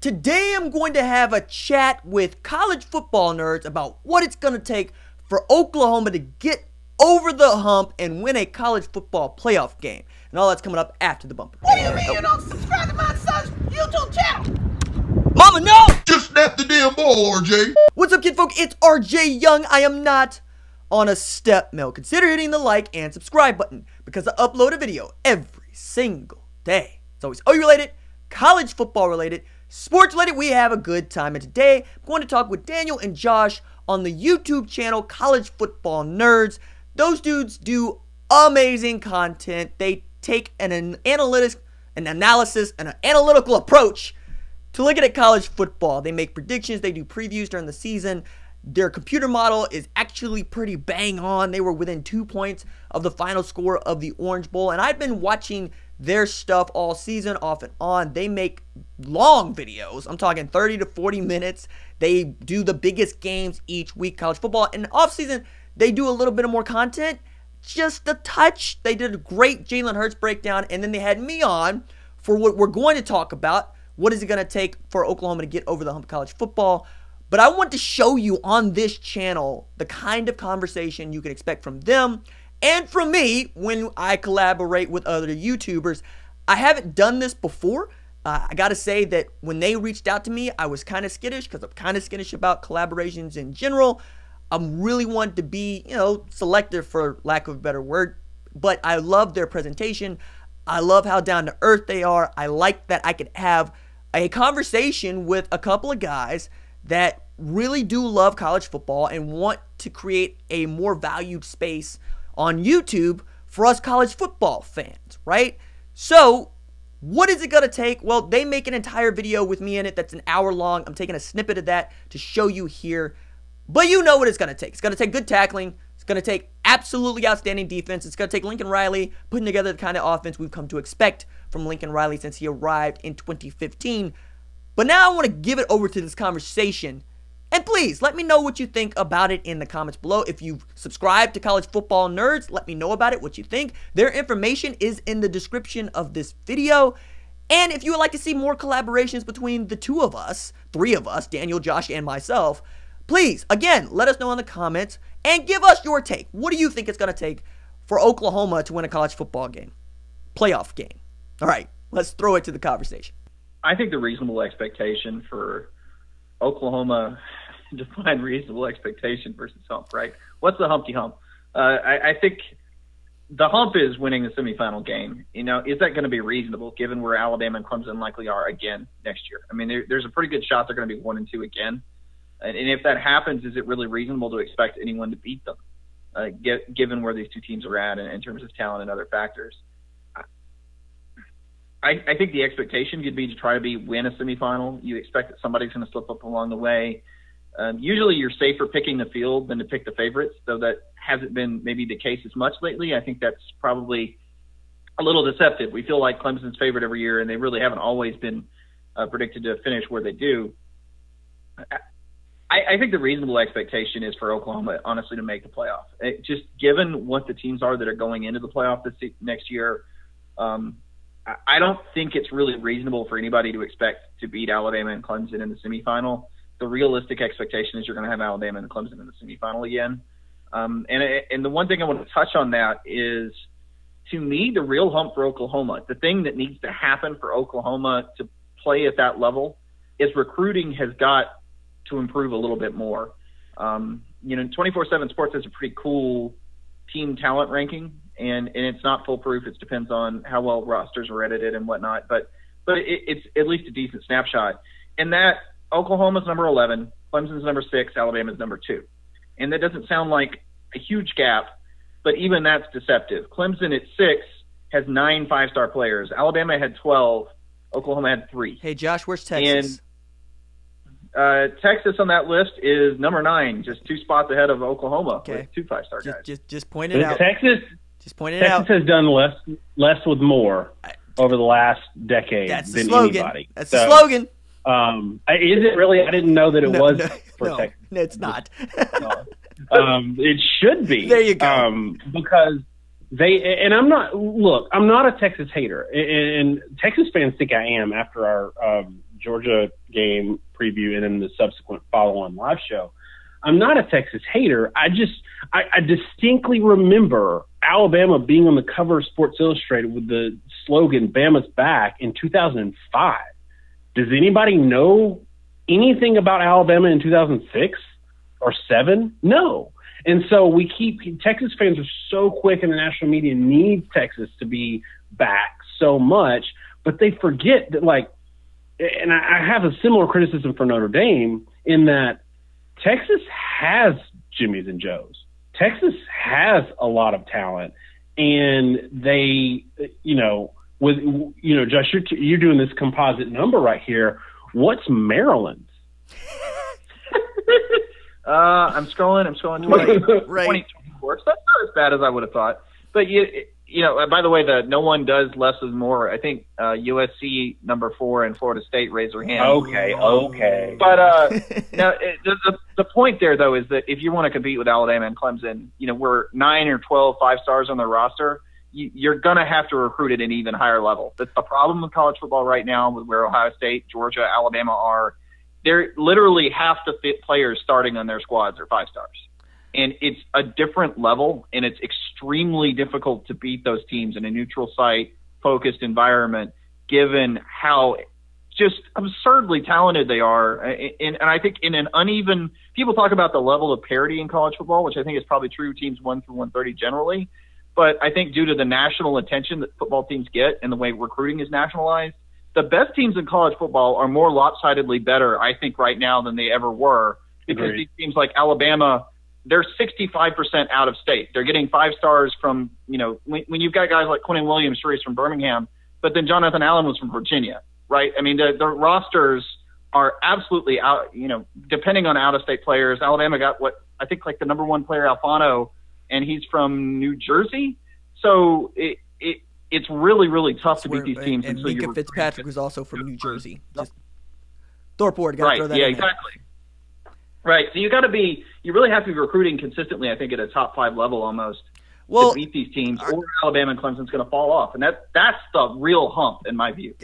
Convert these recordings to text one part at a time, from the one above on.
Today I'm going to have a chat with college football nerds about what it's going to take for Oklahoma to get over the hump and win a college football playoff game. And all that's coming up after the bumper. What do you mean you don't subscribe to my son's YouTube channel? Mama, no! Just snap the damn ball, RJ. What's up, kid folk? It's RJ Young. I am not on a step mill. Consider hitting the like and subscribe button because I upload a video every single day. It's always OU related, college football related, sports related. We have a good time. And today I'm going to talk with Daniel and Josh on the YouTube channel College Football Nerds. Those dudes do amazing content. They take an analysis, and an analytical approach to looking at college football. They make predictions. They do previews during the season. Their computer model is actually pretty bang on. They were within 2 points of the final score of the Orange Bowl. And I've been watching their stuff all season, off and on. They make long videos. I'm talking 30 to 40 minutes. They do the biggest games each week, college football. And off season, they do a little bit of more content, just a touch. They did a great Jalen Hurts breakdown. And then they had me on for what we're going to talk about. What is it going to take for Oklahoma to get over the hump of college football? But I want to show you on this channel the kind of conversation you can expect from them and from me when I collaborate with other YouTubers. I haven't done this before. I got to say that when they reached out to me, I was kind of skittish because I'm kind of skittish about collaborations in general. I'm really wanting to be, selective for lack of a better word. But I love their presentation. I love how down to earth they are. I like that I could have a conversation with a couple of guys that really do love college football and want to create a more valued space on YouTube for us college football fans, right? So what is it going to take? Well, they make an entire video with me in it that's an hour long. I'm taking a snippet of that to show you here. But you know what it's going to take. It's going to take good tackling. It's going to take absolutely outstanding defense. It's going to take Lincoln Riley putting together the kind of offense we've come to expect from Lincoln Riley since he arrived in 2015. But now I want to give it over to this conversation. And please, let me know what you think about it in the comments below. If you've subscribed to College Football Nerds, let me know about it, what you think. Their information is in the description of this video. And if you would like to see more collaborations between the two of us, three of us, Daniel, Josh, and myself, please, again, let us know in the comments and give us your take. What do you think it's going to take for Oklahoma to win a college football game? Playoff game. All right, let's throw it to the conversation. I think the reasonable expectation for Oklahoma, define reasonable expectation versus hump, right? What's the humpty hump? I think the hump is winning the semifinal game. Is that going to be reasonable given where Alabama and Clemson likely are again next year? I mean, there's a pretty good shot they're going to be 1-2 again. And if that happens, is it really reasonable to expect anyone to beat them, given where these two teams are at in terms of talent and other factors? I think the expectation could be to try to win a semifinal. You expect that somebody's going to slip up along the way. Usually you're safer picking the field than to pick the favorites, though that hasn't been maybe the case as much lately. I think that's probably a little deceptive. We feel like Clemson's favorite every year, and they really haven't always been predicted to finish where they do. I think the reasonable expectation is for Oklahoma, honestly, to make the playoff. Just given what the teams are that are going into the playoff next year, I don't think it's really reasonable for anybody to expect to beat Alabama and Clemson in the semifinal. The realistic expectation is you're going to have Alabama and Clemson in the semifinal again. And the one thing I want to touch on that is, to me, the real hump for Oklahoma, the thing that needs to happen for Oklahoma to play at that level, is recruiting has got to improve a little bit more. 24/7 Sports has a pretty cool team talent ranking, and it's not foolproof. It depends on how well rosters are edited and whatnot, but it's at least a decent snapshot. And that Oklahoma's number 11, Clemson's number 6, Alabama's number 2. And that doesn't sound like a huge gap, but even that's deceptive. Clemson at 6 has 9 5-star players. Alabama had 12. Oklahoma had 3. Hey, Josh, where's Texas? And Texas on that list is number 9, just 2 spots ahead of Oklahoma with 2 5-star guys. Just point it out. Texas has done less with more over the last decade than anybody. That's the slogan. Is it really? I didn't know that it was for Texas. No, it's not. It should be. There you go. Because I'm not a Texas hater, and Texas fans think I am after our Georgia game preview and then the subsequent follow-on live show. I'm not a Texas hater. I distinctly remember Alabama being on the cover of Sports Illustrated with the slogan "Bama's back" in 2005. Does anybody know anything about Alabama in 2006 or 7? No. And so Texas fans are so quick, and the national media needs Texas to be back so much, but they forget that, and I have a similar criticism for Notre Dame in that Texas has Jimmys and Joes. Texas has a lot of talent, and they, Josh, you're doing this composite number right here. What's Maryland's? I'm scrolling 20, right. 2024. So that's not as bad as I would have thought. But by the way, no one does less is more. I think USC number 4 and Florida State raise their hand. Okay. But the point there though is that if you want to compete with Alabama and Clemson, we're 9 or 12 5-stars on the roster. You're going to have to recruit at an even higher level. That's the problem with college football right now, with where Ohio State, Georgia, Alabama are. They literally have to fit players starting on their squads are 5-stars. And it's a different level, and it's extremely difficult to beat those teams in a neutral site, focused environment, given how just absurdly talented they are. And I think in an uneven – people talk about the level of parity in college football, which I think is probably true teams 1 through 130 generally. But I think due to the national attention that football teams get and the way recruiting is nationalized, the best teams in college football are more lopsidedly better, I think, right now than they ever were. Because these teams like Alabama – they're 65% out of state. They're getting 5-stars from, when you've got guys like Quentin Williams, sure he's from Birmingham, but then Jonathan Allen was from Virginia, right? I mean, the rosters are absolutely out, depending on out-of-state players. Alabama got I think the number 1 player, Alfano, and he's from New Jersey. So it's really, really tough to beat these teams. And Minka Fitzpatrick was also from New Jersey. Just Thorpe Ward, got to throw that in there. Exactly. Right. So you really have to be recruiting consistently, I think, at a top 5 level almost to beat these teams, or Alabama and Clemson's going to fall off. And that's the real hump in my view.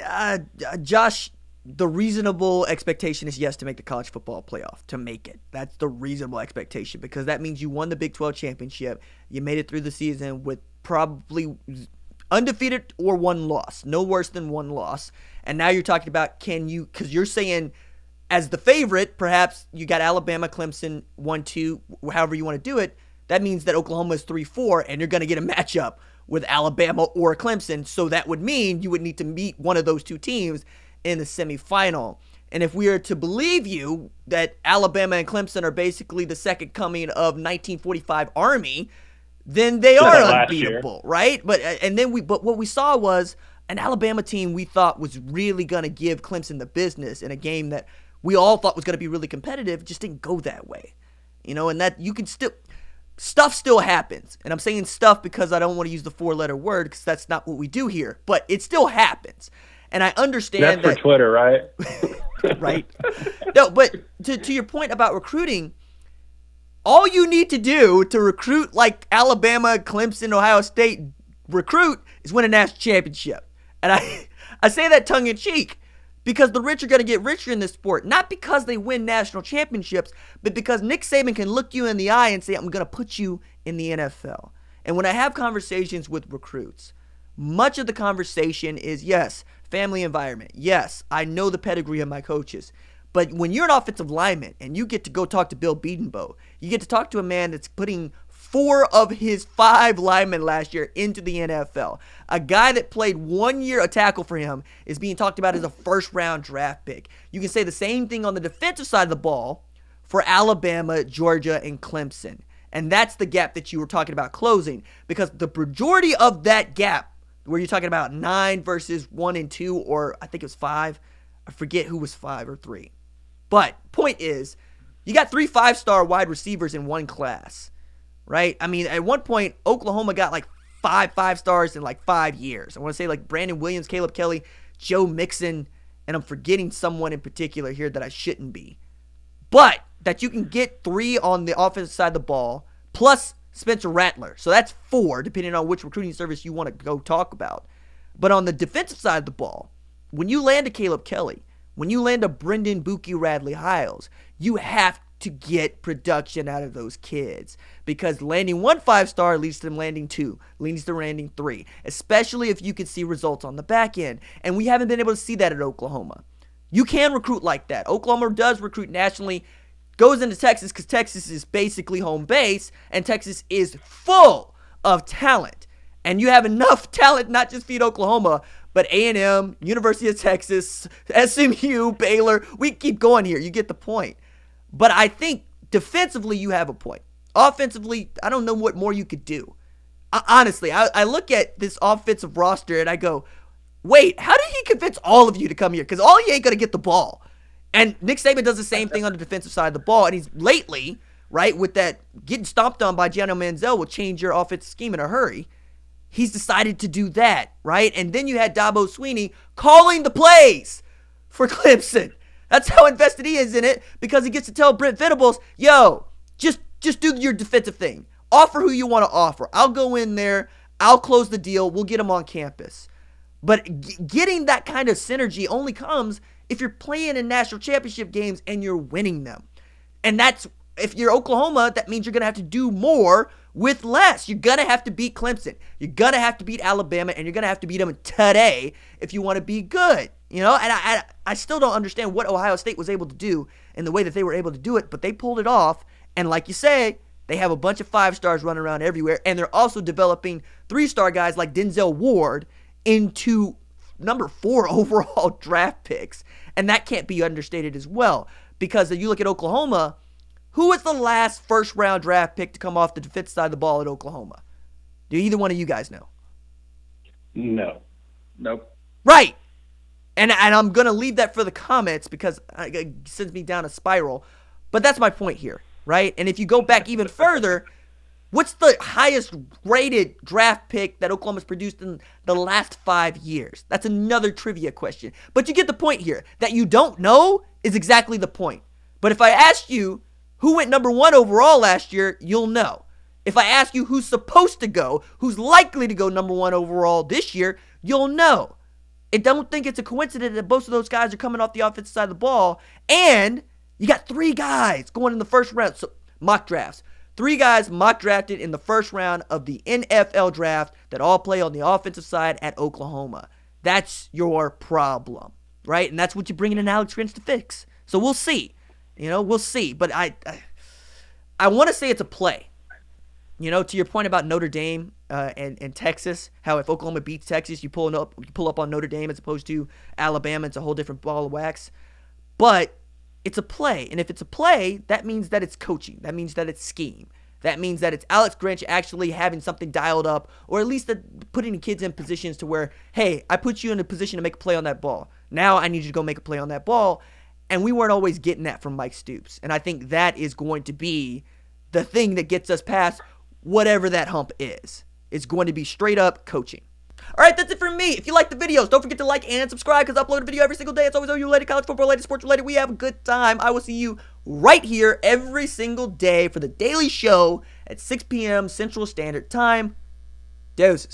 Josh, the reasonable expectation is, yes, to make the college football playoff, to make it. That's the reasonable expectation, because that means you won the Big 12 championship. You made it through the season with probably undefeated or 1 loss, no worse than 1 loss. And now you're talking about because you're saying – as the favorite, perhaps you got Alabama, Clemson, 1-2, however you want to do it. That means that Oklahoma is 3-4, and you're going to get a matchup with Alabama or Clemson. So that would mean you would need to meet one of those 2 teams in the semifinal. And if we are to believe you that Alabama and Clemson are basically the second coming of 1945 Army, then they are unbeatable, right? But what we saw was an Alabama team we thought was really going to give Clemson the business in a game that we all thought was going to be really competitive, just didn't go that way. And that you can stuff still happens. And I'm saying stuff because I don't want to use the 4-letter word, because that's not what we do here. But it still happens. And I understand that's for Twitter, right? Right. No, but to your point about recruiting, all you need to do to recruit like Alabama, Clemson, Ohio State recruit is win a national championship. And I say that tongue in cheek, because the rich are going to get richer in this sport, not because they win national championships, but because Nick Saban can look you in the eye and say, I'm going to put you in the NFL. And when I have conversations with recruits, much of the conversation is, yes, family environment. Yes, I know the pedigree of my coaches. But when you're an offensive lineman and you get to go talk to Bill Bedenbaugh, you get to talk to a man that's putting 4 of his 5 linemen last year into the NFL. A guy that played 1 year a tackle for him is being talked about as a first-round draft pick. You can say the same thing on the defensive side of the ball for Alabama, Georgia, and Clemson. And that's the gap that you were talking about closing, because the majority of that gap, where you're talking about 9 versus 1 and 2, or I think it was 5. I forget who was 5 or 3. But point is, you got 3 5-star wide receivers in one class. Right? I mean, at one point, Oklahoma got 5 5-stars in 5 years. I want to say Brandon Williams, Caleb Kelly, Joe Mixon, and I'm forgetting someone in particular here that I shouldn't be. But that you can get 3 on the offensive side of the ball, plus Spencer Rattler. So that's 4, depending on which recruiting service you want to go talk about. But on the defensive side of the ball, when you land a Caleb Kelly, when you land a Brendan Buki Radley Hiles, you have to get production out of those kids, because landing 1 5-star leads to them landing 2, leads to landing 3, especially if you can see results on the back end. And we haven't been able to see that at Oklahoma. You can recruit like that. Oklahoma does recruit nationally, goes into Texas because Texas is basically home base, and Texas is full of talent. And you have enough talent not just feed Oklahoma, but A&M, University of Texas, SMU, Baylor. We keep going here. You get the point. But I think defensively you have a point. Offensively, I don't know what more you could do. Honestly, I look at this offensive roster and I go, wait, how did he convince all of you to come here? Because all you ain't going to get the ball. And Nick Saban does the same thing on the defensive side of the ball. And he's lately, right, with that getting stomped on by Gianno Manziel will change your offensive scheme in a hurry. He's decided to do that, right? And then you had Dabo Swinney calling the plays for Clemson. That's how invested he is in it, because he gets to tell Brent Venables, yo, just do your defensive thing. Offer who you want to offer. I'll go in there. I'll close the deal. We'll get them on campus. But getting that kind of synergy only comes if you're playing in national championship games and you're winning them. And that's, if you're Oklahoma, that means you're going to have to do more with less. You're going to have to beat Clemson. You're going to have to beat Alabama, and you're going to have to beat them today if you want to be good. You know, and I still don't understand what Ohio State was able to do in the way that they were able to do it, but they pulled it off. And like you say, they have a bunch of 5-stars running around everywhere, and they're also developing 3-star guys like Denzel Ward into number 4 overall draft picks. And that can't be understated as well, because if you look at Oklahoma, who was the last first-round draft pick to come off the defensive side of the ball at Oklahoma? Do either one of you guys know? No. Nope. Right. And I'm going to leave that for the comments because it sends me down a spiral. But that's my point here, right? And if you go back even further, what's the highest rated draft pick that Oklahoma's produced in the last 5 years? That's another trivia question. But you get the point here. That you don't know is exactly the point. But if I asked you who went number 1 overall last year, you'll know. If I ask you who's supposed to go, who's likely to go number 1 overall this year, you'll know. I don't think it's a coincidence that both of those guys are coming off the offensive side of the ball. And you got 3 guys going in the first round. So, mock drafts. 3 guys mock drafted in the first round of the NFL draft that all play on the offensive side at Oklahoma. That's your problem, right? And that's what you're bringing in Alex Grinch to fix. So we'll see. We'll see. But I want to say it's a play. To your point about Notre Dame and Texas, how if Oklahoma beats Texas, you pull up on Notre Dame as opposed to Alabama. It's a whole different ball of wax. But it's a play. And if it's a play, that means that it's coaching. That means that it's scheme. That means that it's Alex Grinch actually having something dialed up, or at least putting the kids in positions to where, hey, I put you in a position to make a play on that ball. Now I need you to go make a play on that ball. And we weren't always getting that from Mike Stoops. And I think that is going to be the thing that gets us past whatever that hump is. It's going to be straight up coaching. All right, that's it for me. If you like the videos, don't forget to like and subscribe, because I upload a video every single day. It's always OU related, college football related, sports related. We have a good time. I will see you right here every single day for the daily show at 6 p.m. Central Standard Time. Doses.